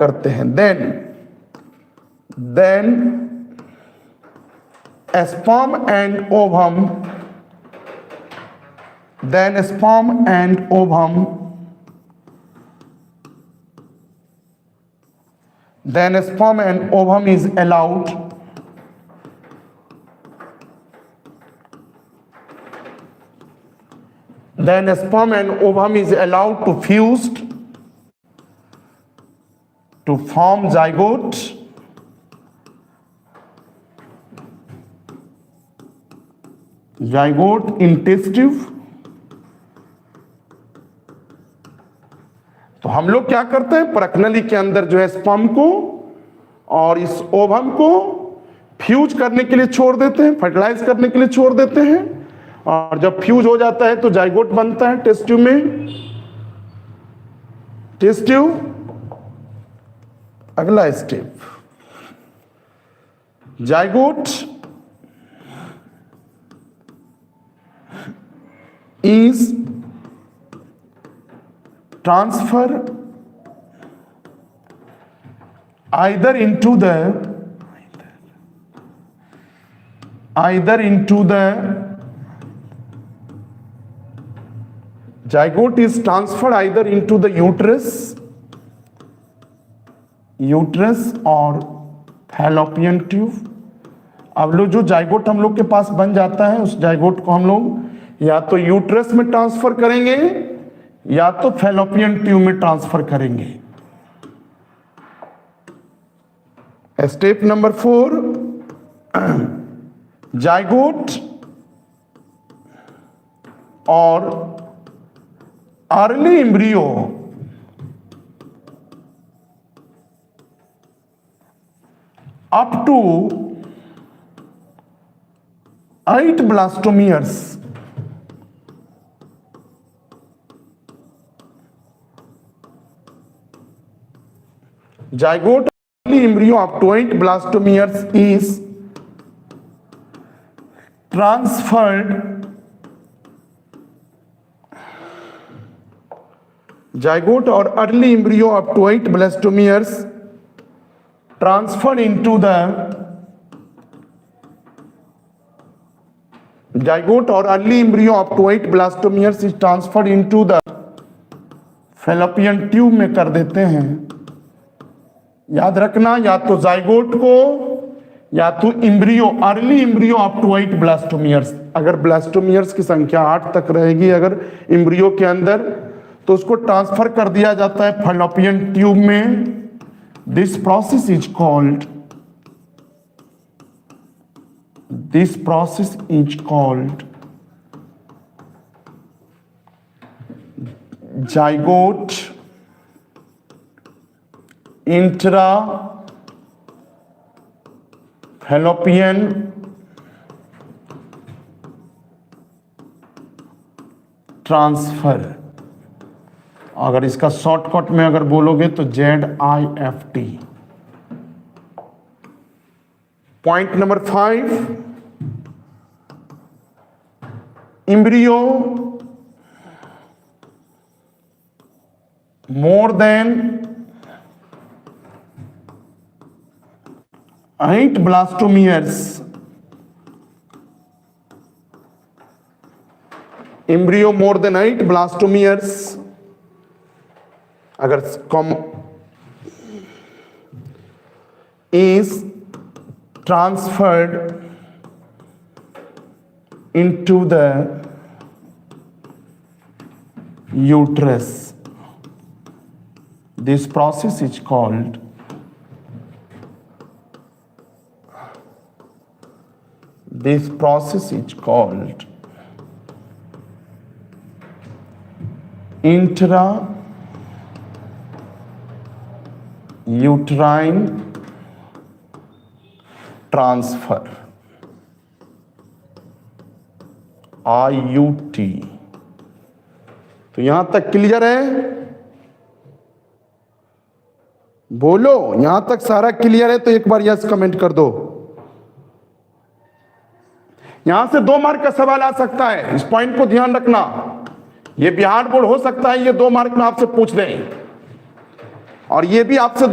करते हैं। Then sperm and ovum, then sperm and ovum, then sperm and ovum is allowed to fuse to form zygote, in test tube। तो हम लोग क्या करते हैं, प्रकनली के अंदर जो है स्पर्म को और इस ओवम को फ्यूज करने के लिए छोड़ देते हैं, फर्टिलाइज करने के लिए छोड़ देते हैं, और जब फ्यूज हो जाता है तो जाइगोट बनता है टेस्ट ट्यूब में। टेस्ट ट्यूब अगला step, zygote is transfer either into the zygote is transferred either into the uterus or fallopian tube। अब लो जो जाइगोट हम लोग के पास बन जाता है, उस जाइगोट को हम लोग या तो यूट्रस में ट्रांसफर करेंगे या तो फैलोपियन ट्यूब में ट्रांसफर करेंगे। स्टेप नंबर 4, जाइगोट और early embryo up to 8 blastomeres zygote early embryo up to 8 blastomeres is transferred zygote or early embryo up to 8 blastomeres transferred into the zygote or early embryo up to 8 blastomeres is transferred into the fallopian tube में कर देते हैं। याद रखना, या तो zygote को या तो embryo, early embryo up to 8 blastomeres. अगर ब्लास्टोमियर्स की संख्या 8 तक रहेगी अगर इम्ब्रियो के अंदर, तो उसको ट्रांसफर कर दिया जाता है फैलोपियन ट्यूब में। This process is called zygote intra fallopian transfer. अगर इसका शॉर्टकट में अगर बोलोगे तो ZIFT। Point number 5, embryo more than 8 blastomeres, embryo more than 8 blastomeres अगर is transferred into the uterus, this process is called intrauterine transfer, IUT। तो यहां तक क्लियर है? बोलो, यहां तक सारा क्लियर है तो एक बार यस कमेंट कर दो। यहां से 2 मार्क का सवाल आ सकता है, इस पॉइंट को ध्यान रखना। ये बिहार बोर्ड हो सकता है ये 2 मार्क में आपसे पूछ दें, और ये भी आपसे